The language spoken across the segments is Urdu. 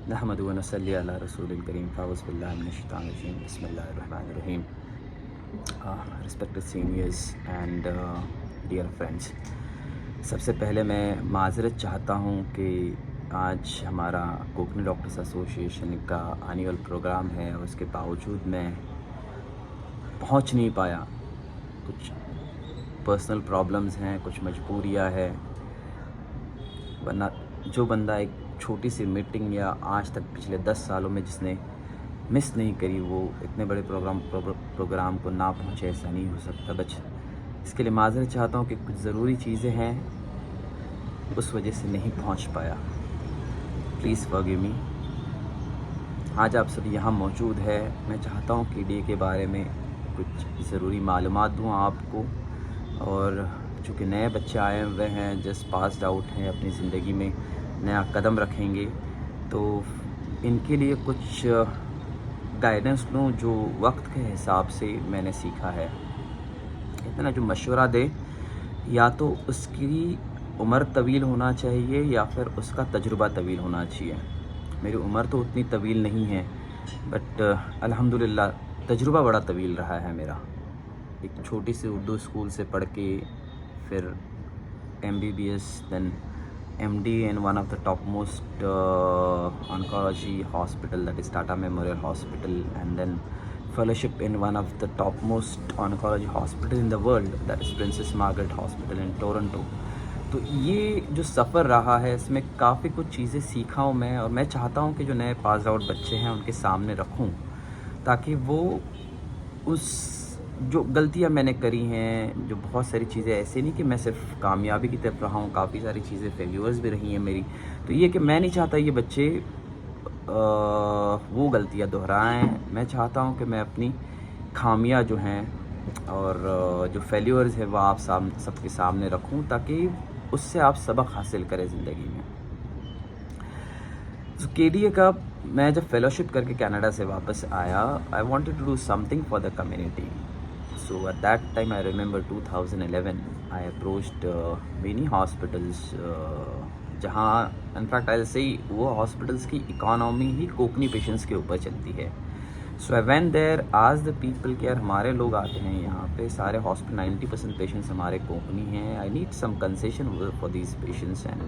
نحمد و نصلی علی رسول الکریم فاؤز باللہ من الشیطان الرجیم بسم اللہ الرحمن الرحیم. Respected seniors and dear friends, سب سے پہلے میں معذرت چاہتا ہوں کہ آج ہمارا کوکنی ڈاکٹرز ایسوسیشن کا اینیول پروگرام ہے اور اس کے باوجود میں پہنچ نہیں پایا. کچھ پرسنل پرابلمز ہیں, کچھ مجبوریاں ہے, ورنہ جو بندہ ایک چھوٹی سی میٹنگ یا آج تک پچھلے 10 سالوں میں جس نے مس نہیں کری وہ اتنے بڑے پروگرام کو نہ پہنچے, ایسا نہیں ہو سکتا. اس کے لیے معذرت چاہتا ہوں کہ کچھ ضروری چیزیں ہیں اس وجہ سے نہیں پہنچ پایا. پلیز فارگیو می. آج آپ سب یہاں موجود ہے. میں چاہتا ہوں کہ ڈی کے بارے میں کچھ ضروری معلومات دوں آپ کو, اور چونکہ نئے بچے آئے ہوئے ہیں, جسٹ پاسڈ آؤٹ ہیں, اپنی زندگی میں نیا قدم رکھیں گے, تو ان کے لیے کچھ گائیڈنس لوں جو وقت کے حساب سے میں نے سیکھا ہے. اتنا جو مشورہ دے یا تو اس کی عمر طویل ہونا چاہیے یا پھر اس کا تجربہ طویل ہونا چاہیے. میری عمر تو اتنی طویل نہیں ہے, بٹ الحمدللہ تجربہ بڑا طویل رہا ہے میرا. ایک چھوٹی سی اردو اسکول سے پڑھ کے پھر MBBS, then MD in one of the topmost oncology hospital, that is Tata Memorial Hospital, and then fellowship in one of the topmost oncology hospital in the world, that is Princess Margaret Hospital in Toronto. تو یہ جو سفر رہا ہے اس میں کافی کچھ چیزیں سیکھا ہوں میں, اور میں چاہتا ہوں کہ جو نئے پاس آؤٹ بچے ہیں ان کے سامنے رکھوں تاکہ وہ اس جو غلطیاں میں نے کری ہیں, جو بہت ساری چیزیں ایسے نہیں کہ میں صرف کامیابی کی طرف رہا ہوں, کافی ساری چیزیں فیلیورز بھی رہی ہیں میری. تو یہ کہ میں نہیں چاہتا یہ بچے وہ غلطیاں دہرائیں. میں چاہتا ہوں کہ میں اپنی خامیاں جو ہیں اور جو فیلیورز ہیں وہ آپ سب کے سامنے رکھوں تاکہ اس سے آپ سبق حاصل کریں زندگی میں. KDA کا میں جب فیلوشپ کر کے کینیڈا سے واپس آیا, I wanted to do something for the community. So at that time I remember 2011 I approached many hospitals جہاں in fact I'll say وہ hospitals کی economy ہی کوکنی پیشنٹس کے اوپر چلتی ہے. So I went there, asked the people کہ یار ہمارے لوگ آتے ہیں یہاں پہ سارے ہاسپٹل 90% پیشنٹس ہمارے کوکنی ہیں, I need some concession for these patients, and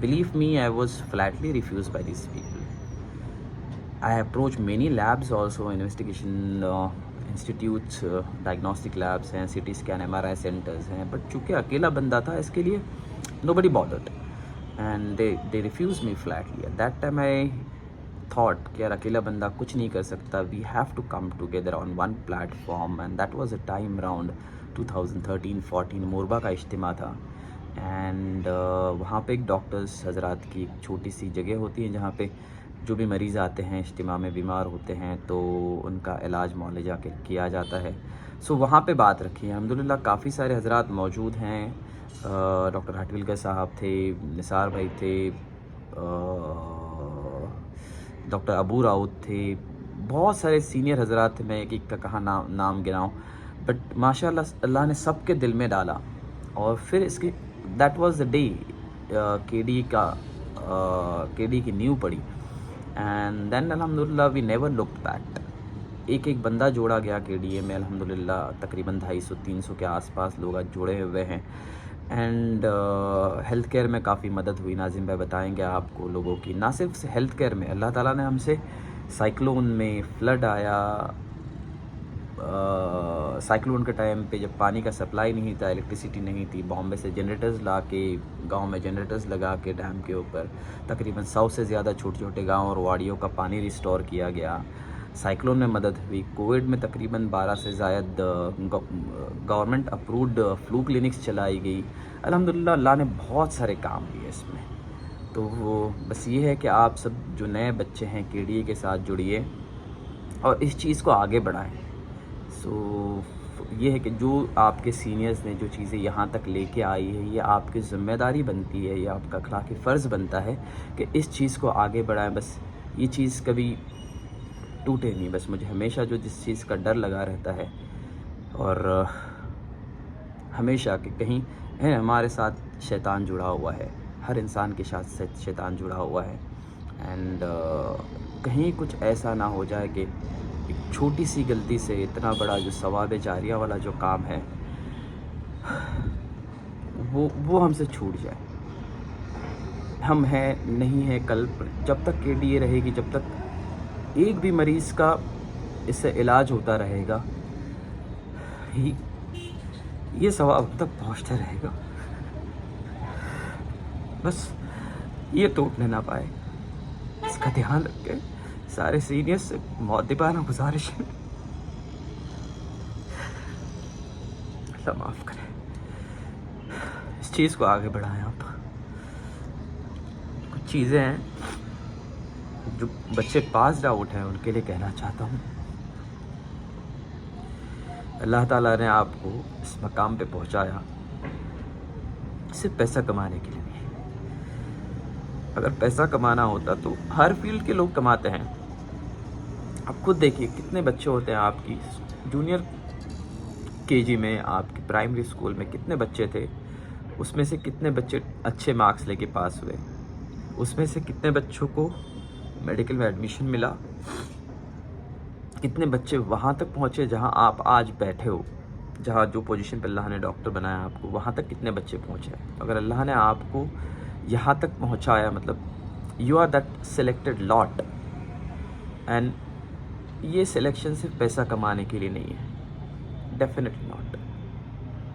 believe me, I was flatly refused by these people. I approached many labs also, investigation institutes, diagnostic labs ہیں, CT scan, MRI centers ہیں, but چونکہ اکیلا بندہ تھا اس کے لیے nobody bothered and they refused me flatly. At that time I thought کہ یار اکیلا بندہ کچھ نہیں کر سکتا, we have to come together on one platform, and that was a time around 2013-14 موربا کا اجتماع تھا. اینڈ وہاں پہ ایک ڈاکٹرز حضرات کی ایک چھوٹی سی جگہ ہوتی ہے جہاں پہ جو بھی مریض آتے ہیں اجتماع میں بیمار ہوتے ہیں تو ان کا علاج معالجہ کیا جاتا ہے. سو وہاں پہ بات رکھی ہے. الحمدللہ کافی سارے حضرات موجود ہیں. ڈاکٹر ہٹولکر صاحب تھے, نثار بھائی تھے, ڈاکٹر ابو راؤت تھے, بہت سارے سینئر حضرات تھے. میں ایک ایک کا کہاں نام گناؤں, بٹ ماشاء اللہ نے سب کے دل میں ڈالا. اور پھر اس کی that was the day KD کی نیو پڑی, اینڈ دین الحمدللہ وی نیور لکڈ بیک. ایک بندہ جوڑا گیا KDA میں, الحمدللہ تقریباً 250-300 کے آس پاس لوگ جڑے ہوئے ہیں. اینڈ ہیلتھ کیئر میں کافی مدد ہوئی. ناظم بھائی بتائیں گے آپ کو لوگوں کی, نہ صرف ہیلتھ کیئر میں, اللہ تعالیٰ نے ہم سے سائیکلون میں فلڈ آیا, سائیکلون کے ٹائم پہ جب پانی کا سپلائی نہیں تھا, الیکٹریسٹی نہیں تھی, بامبے سے جنریٹرز لا کے گاؤں میں جنریٹرز لگا کے ڈیم کے اوپر تقریباً 100 سے زیادہ چھوٹے چھوٹے گاؤں اور واڑیوں کا پانی ریسٹور کیا گیا. سائیکلون میں مدد ہوئی. کووڈ میں تقریباً 12 سے زائد گورنمنٹ اپرووڈ فلو کلینکس چلائی گئی. الحمدللہ اللہ نے بہت سارے کام لیے اس میں. تو وہ بس یہ ہے کہ آپ سب جو نئے بچے ہیں KDA کے ساتھ جڑیے اور اس چیز کو آگے بڑھائیں. سو یہ ہے کہ جو آپ کے سینئرز نے جو چیزیں یہاں تک لے کے آئی ہے, یہ آپ کی ذمہ داری بنتی ہے, یہ آپ کا اخلاقی فرض بنتا ہے کہ اس چیز کو آگے بڑھائیں. بس یہ چیز کبھی ٹوٹے نہیں. بس مجھے ہمیشہ جو جس چیز کا ڈر لگا رہتا ہے, اور ہمیشہ کہ کہیں ہمارے ساتھ شیطان جڑا ہوا ہے, ہر انسان کے ساتھ شیطان جڑا ہوا ہے, اینڈ کہیں کچھ ایسا نہ ہو جائے کہ ایک چھوٹی سی غلطی سے اتنا بڑا جو ثواب جاریہ والا جو کام ہے وہ ہم سے چھوٹ جائے. ہم ہیں نہیں ہیں کل، جب تک KDA رہے گی، جب تک ایک بھی مریض کا اس سے علاج ہوتا رہے گا، یہ ثواب اب تک پہنچتا رہے گا. بس یہ ٹوٹنے نہ پائے، اس کا دھیان رکھیں. سارے سینئرز سے مؤدبانہ گزارش ہے، اللہ معاف کرے. اس چیز کو آگے بڑھائیں. آپ کچھ چیزیں ہیں جو بچے پاسڈ آؤٹ ہیں ان کے لیے کہنا چاہتا ہوں. اللہ تعالیٰ نے آپ کو اس مقام پہ پہنچایا صرف پیسہ کمانے کے لیے نہیں. اگر پیسہ کمانا ہوتا تو ہر فیلڈ کے لوگ کماتے ہیں. آپ خود دیکھیے کتنے بچے ہوتے ہیں آپ کی جونیئر KG میں، آپ کی پرائمری اسکول میں کتنے بچے تھے، اس میں سے کتنے بچے اچھے مارکس لے کے پاس ہوئے، اس میں سے کتنے بچوں کو میڈیکل میں ایڈمیشن ملا، کتنے بچے وہاں تک پہنچے جہاں آپ آج بیٹھے ہو، جہاں جو پوزیشن پہ اللہ نے ڈاکٹر بنایا آپ کو، وہاں تک کتنے بچے پہنچے. اگر اللہ نے آپ کو یہاں تک پہنچایا، مطلب you are that selected lot. And یہ سلیکشن صرف پیسہ کمانے کے لیے نہیں ہے، ڈیفینیٹلی ناٹ.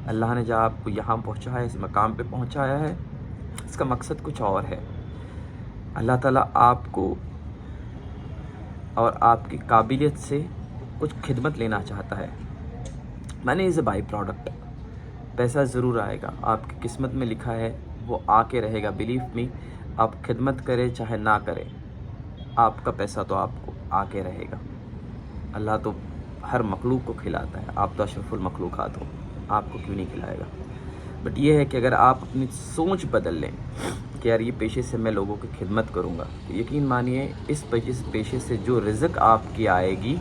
اللہ نے جب آپ کو یہاں پہنچایا ہے، اس مقام پہ پہنچایا ہے، اس کا مقصد کچھ اور ہے. اللہ تعالیٰ آپ کو اور آپ کی قابلیت سے کچھ خدمت لینا چاہتا ہے. منی از اے بائی پروڈکٹ. پیسہ ضرور آئے گا، آپ کی قسمت میں لکھا ہے، وہ آ کے رہے گا. بلیو می، آپ خدمت کرے چاہے نہ کرے، آپ کا پیسہ تو آپ کو آ کے رہے گا. اللہ تو ہر مخلوق کو کھلاتا ہے، آپ تو اشرف المخلوقات ہو، آپ کو کیوں نہیں کھلائے گا. بٹ یہ ہے کہ اگر آپ اپنی سوچ بدل لیں کہ یار یہ پیشے سے میں لوگوں کی خدمت کروں گا، تو یقین مانیے اس پیشے سے جو رزق آپ کی آئے گی،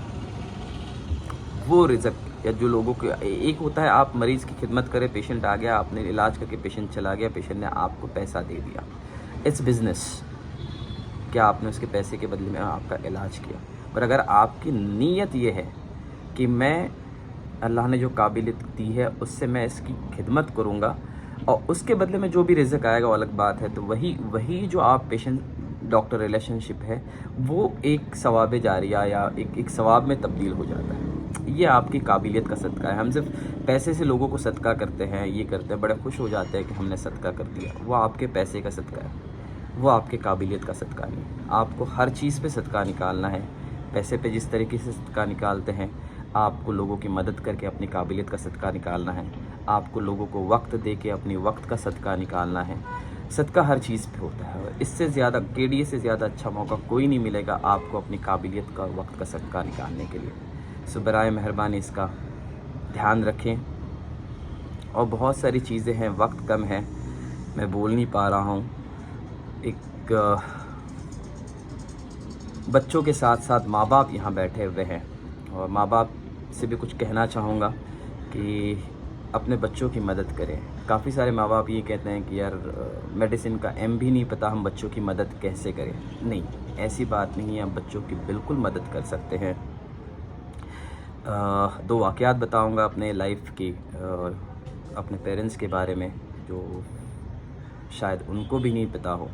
وہ رزق، یا جو لوگوں کو ایک ہوتا ہے آپ مریض کی خدمت کرے، پیشنٹ آ گیا، آپ نے علاج کر کے پیشنٹ چلا گیا، پیشنٹ نے آپ کو پیسہ دے دیا، اٹس بزنس. کیا آپ نے اس کے پیسے کے بدلے میں آپ کا علاج کیا. پر اگر آپ کی نیت یہ ہے کہ میں اللہ نے جو قابلیت دی ہے اس سے میں اس کی خدمت کروں گا، اور اس کے بدلے میں جو بھی رزق آئے گا وہ الگ بات ہے، تو وہی جو آپ پیشنٹ ڈاکٹر ریلیشن شپ ہے وہ ایک ثواب جاریہ یا ایک ثواب میں تبدیل ہو جاتا ہے. یہ آپ کی قابلیت کا صدقہ ہے. ہم صرف پیسے سے لوگوں کو صدقہ کرتے ہیں، یہ کرتے ہیں، بڑے خوش ہو جاتے ہیں کہ ہم نے صدقہ کر دیا. وہ آپ کے پیسے کا صدقہ ہے، وہ آپ کے قابلیت کا صدقہ نہیں. آپ کو ہر چیز پہ صدقہ نکالنا ہے. پیسے پہ جس طریقے سے صدقہ نکالتے ہیں، آپ کو لوگوں کی مدد کر کے اپنی قابلیت کا صدقہ نکالنا ہے. آپ کو لوگوں کو وقت دے کے اپنی وقت کا صدقہ نکالنا ہے. صدقہ ہر چیز پہ ہوتا ہے. اس سے زیادہ KDA سے زیادہ اچھا موقع کوئی نہیں ملے گا آپ کو اپنی قابلیت کا وقت کا صدقہ نکالنے کے لیے. سو برائے مہربانی اس کا دھیان رکھیں. اور بہت ساری چیزیں ہیں، وقت کم ہے، میں بول نہیں پا رہا ہوں. ایک بچوں کے ساتھ ساتھ ماں باپ یہاں بیٹھے ہوئے ہیں، اور ماں باپ سے بھی کچھ کہنا چاہوں گا کہ اپنے بچوں کی مدد کریں. کافی سارے ماں باپ یہ کہتے ہیں کہ یار میڈیسن کا بھی نہیں پتہ، ہم بچوں کی مدد کیسے کریں. نہیں، ایسی بات نہیں ہے، ہم بچوں کی بالکل مدد کر سکتے ہیں. 2 واقعات بتاؤں گا اپنے لائف کی، اپنے پیرنٹس کے بارے میں، جو شاید ان کو بھی نہیں پتہ ہو.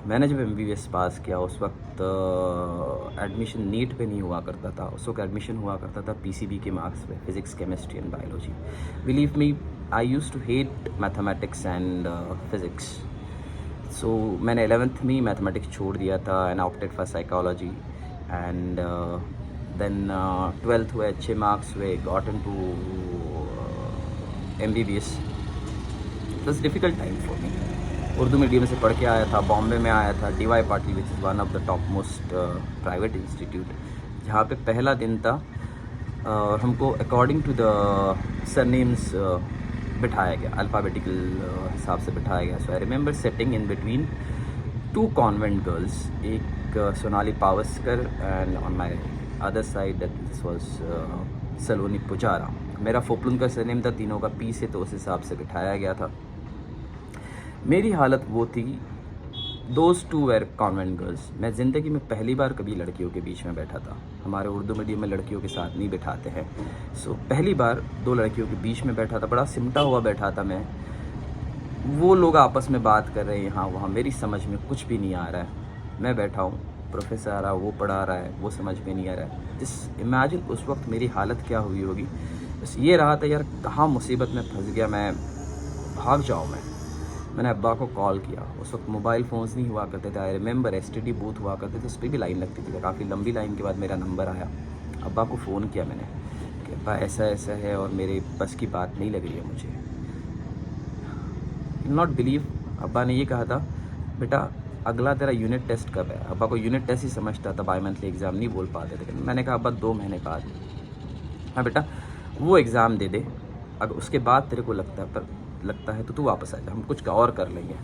میں نے جب MBBS پاس کیا اس وقت ایڈمیشن نیٹ پہ نہیں ہوا کرتا تھا. اس وقت ایڈمیشن ہوا کرتا تھا PCB کے مارکس پہ، physics, chemistry and biology. Believe me, I used to hate mathematics and physics. So میں نے 11th میں میتھمیٹکس چھوڑ دیا تھا and opted for psychology. And then 12th ہوئے، اچھے مارکس ہوئے، got in to MBBS. It was difficult time for me. Urdu medium سے پڑھ کے آیا تھا، بامبے میں آیا تھا، DY Patil which is one of the top most private institute, جہاں پہ پہلا دن تھا اور ہم کو according to the surnames بٹھایا گیا، الفابیٹیکل حساب سے بٹھایا گیا. So I remember sitting in between 2 convent girls, ایک Sonali Pawaskar and on my other side this was Saloni Pujara. میرا فوپلن کا سر نیم تھا، تینوں کا P سے، تو اس حساب سے بٹھایا گیا تھا. میری حالت وہ تھی those two were convent girls. میں زندگی میں پہلی بار کبھی لڑکیوں کے بیچ میں بیٹھا تھا. ہمارے اردو میڈیم میں لڑکیوں کے ساتھ نہیں بٹھاتے ہیں. پہلی بار 2 لڑکیوں کے بیچ میں بیٹھا تھا. بڑا سمٹا ہوا بیٹھا تھا میں. وہ لوگ آپس میں بات کر رہے ہیں یہاں وہاں, میری سمجھ میں کچھ بھی نہیں آ رہا ہے. میں بیٹھا ہوں, پروفیسر آ رہا, وہ پڑھا رہا ہے, وہ سمجھ میں نہیں آ رہا ہے. امیجن اس وقت میری حالت کیا ہوئی ہوگی. بس یہ رہا تھا یار کہاں مصیبت میں پھنس گیا میں, بھاگ جاؤں میں نے ابا کو کال کیا. اس وقت موبائل فونز نہیں ہوا کرتے تھے. آئی ریممبر STD بوتھ ہوا کرتے تھے, اس پہ بھی لائن لگتی تھی. کافی لمبی لائن کے بعد میرا نمبر آیا. ابا کو فون کیا میں نے کہ ابا ایسا ایسا ہے اور میرے بس کی بات نہیں لگ رہی ہے مجھے. ناٹ بلیو, ابا نے یہ کہا تھا بیٹا اگلا تیرا یونٹ ٹیسٹ کب ہے. ابا کو یونٹ ٹیسٹ ہی سمجھتا تھا, بائی منتھلی ایگزام نہیں بول پاتے تھے. میں نے کہا ابا 2 مہینے بعد. ہاں بیٹا وہ ایگزام دے دے, اگر اس کے بعد تیرے کو لگتا ہے تو واپس آ جا, ہم کچھ اور کر لیں گے.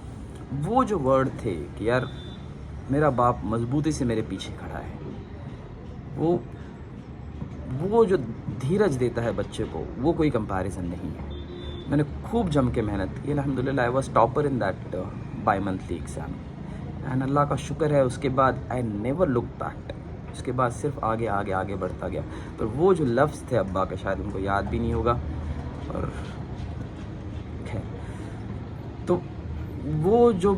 وہ جو ورڈ تھے کہ یار میرا باپ مضبوطی سے میرے پیچھے کھڑا ہے, وہ جو دھیرج دیتا ہے بچے کو, وہ کوئی کمپیریزن نہیں ہے. میں نے خوب جم کے محنت کی. الحمدللہ I was topper in that bi monthly exam, and Allah کا شکر ہے اس کے بعد آئی نیور لک بیک. اس کے بعد صرف آگے آگے آگے بڑھتا گیا. پر وہ جو لفظ تھے ابا کا شاید ان کو یاد بھی نہیں ہوگا. اور تو وہ جو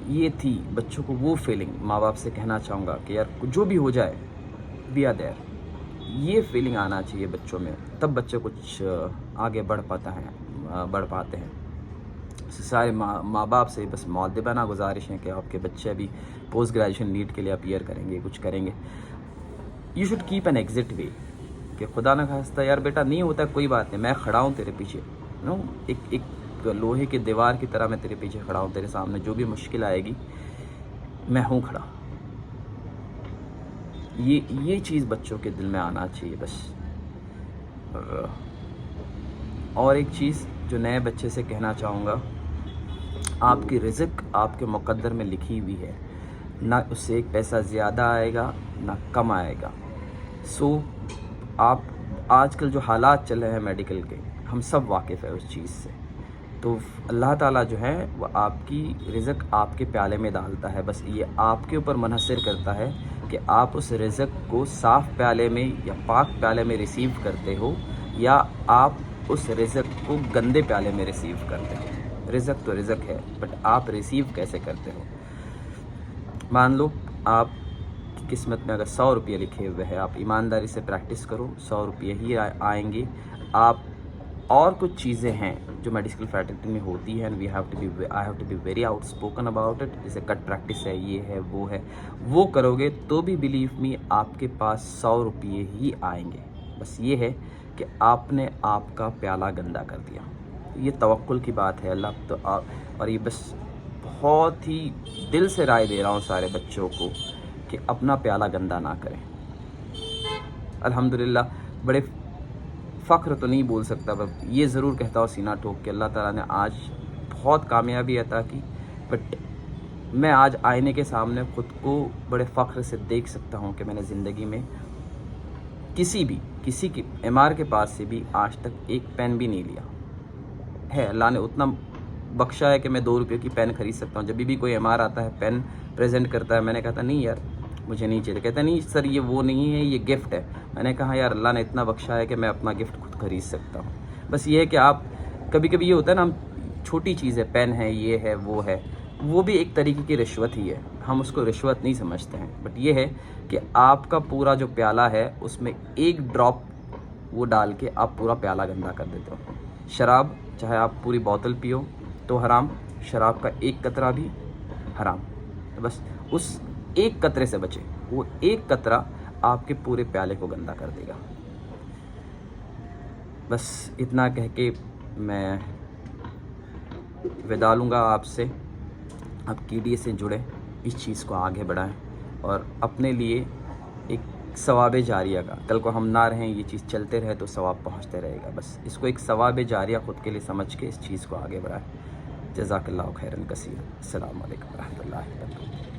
یہ تھی بچوں کو, وہ فیلنگ ماں باپ سے کہنا چاہوں گا کہ یار جو بھی ہو جائے وی آر دیر. یہ فیلنگ آنا چاہیے بچوں میں, تب بچے کچھ آگے بڑھ پاتے ہیں. سارے ماں باپ سے بس مؤدبانہ گزارش ہے کہ آپ کے بچے ابھی پوسٹ گریجویشن نیٹ کے لیے اپیئر کریں گے, کچھ کریں گے. You should keep an exit way کہ خدا نہ خواستہ یار بیٹا نہیں ہوتا کوئی بات نہیں, میں کھڑا ہوں تیرے پیچھے. ایک لوہے کے دیوار کی طرح میں تیرے پیچھے کھڑا ہوں, تیرے سامنے جو بھی مشکل آئے گی میں ہوں کھڑا. یہ چیز بچوں کے دل میں آنا چاہیے بس. اور ایک چیز جو نئے بچے سے کہنا چاہوں گا, آپ کی رزق آپ کے مقدر میں لکھی ہوئی ہے, نہ اس سے 1 پیسہ زیادہ آئے گا نہ کم آئے گا. آپ آج کل جو حالات چل رہے ہیں میڈیکل کے, ہم سب واقف ہیں اس چیز سے. تو اللہ تعالیٰ جو ہے وہ آپ کی رزق آپ کے پیالے میں ڈالتا ہے. بس یہ آپ کے اوپر منحصر کرتا ہے کہ آپ اس رزق کو صاف پیالے میں یا پاک پیالے میں ریسیو کرتے ہو, یا آپ اس رزق کو گندے پیالے میں ریسیو کرتے ہو. رزق تو رزق ہے, بٹ آپ ریسیو کیسے کرتے ہو. مان لو آپ کی قسمت میں اگر 100 روپیہ لکھے ہوئے ہیں, آپ ایمانداری سے پریکٹس کرو, 100 روپیہ ہی آئیں گے. آپ اور کچھ چیزیں ہیں جو میڈیکل فریٹرنیٹی میں ہوتی ہیں, I have to be very outspoken about it. جیسے کٹ پریکٹس ہے, یہ ہے, وہ کرو گے تو بھی بلیو می آپ کے پاس 100 روپیے ہی آئیں گے. بس یہ ہے کہ آپ نے آپ کا پیالہ گندا کر دیا. یہ توکل کی بات ہے. اللہ تو اور یہ بس بہت ہی دل سے رائے دے رہا ہوں سارے بچوں کو کہ اپنا پیالہ گندا نہ کریں. الحمدللہ بڑے فخر تو نہیں بول سکتا, بس یہ ضرور کہتا ہوں سینہ ٹھوک کہ اللہ تعالیٰ نے آج بہت کامیابی عطا کی. بٹ میں آج آئینے کے سامنے خود کو بڑے فخر سے دیکھ سکتا ہوں کہ میں نے زندگی میں کسی کی MR کے پاس سے بھی آج تک ایک پین بھی نہیں لیا ہے. اللہ نے اتنا بخشا ہے کہ میں 2 روپے کی پین خرید سکتا ہوں. جب بھی کوئی MR آتا ہے پین پریزنٹ کرتا ہے, میں نے کہا تھا نہیں یار مجھے نہیں چاہیے. کہتا نہیں سر یہ وہ نہیں ہے, یہ گفٹ ہے. میں نے کہا یار اللہ نے اتنا بخشا ہے کہ میں اپنا گفٹ خود خرید سکتا ہوں. بس یہ ہے کہ آپ کبھی یہ ہوتا ہے نا, ہم چھوٹی چیز ہے, پین ہے, یہ ہے, وہ بھی ایک طریقے کی رشوت ہی ہے. ہم اس کو رشوت نہیں سمجھتے ہیں. بٹ یہ ہے کہ آپ کا پورا جو پیالہ ہے اس میں 1 ڈراپ وہ ڈال کے آپ پورا پیالہ گندا کر دیتے ہو. شراب چاہے آپ پوری بوتل پیو تو حرام, شراب کا 1 قطرہ بھی حرام. بس اس 1 قطرے سے بچے, وہ 1 قطرہ آپ کے پورے پیالے کو گندا کر دے گا. بس اتنا کہہ کے میں ودا لوں گا آپ سے. آپ KDA سے جڑیں, اس چیز کو آگے بڑھائیں اور اپنے لیے ایک ثواب جاریہ کا, کل کو ہم نہ رہیں, یہ چیز چلتے رہے تو ثواب پہنچتے رہے گا. بس اس کو ایک ثواب جاریہ خود کے لیے سمجھ کے اس چیز کو آگے بڑھائیں. جزاک اللہ خیرن کثیر. السلام علیکم ورحمۃ اللہ وبرکاتہ.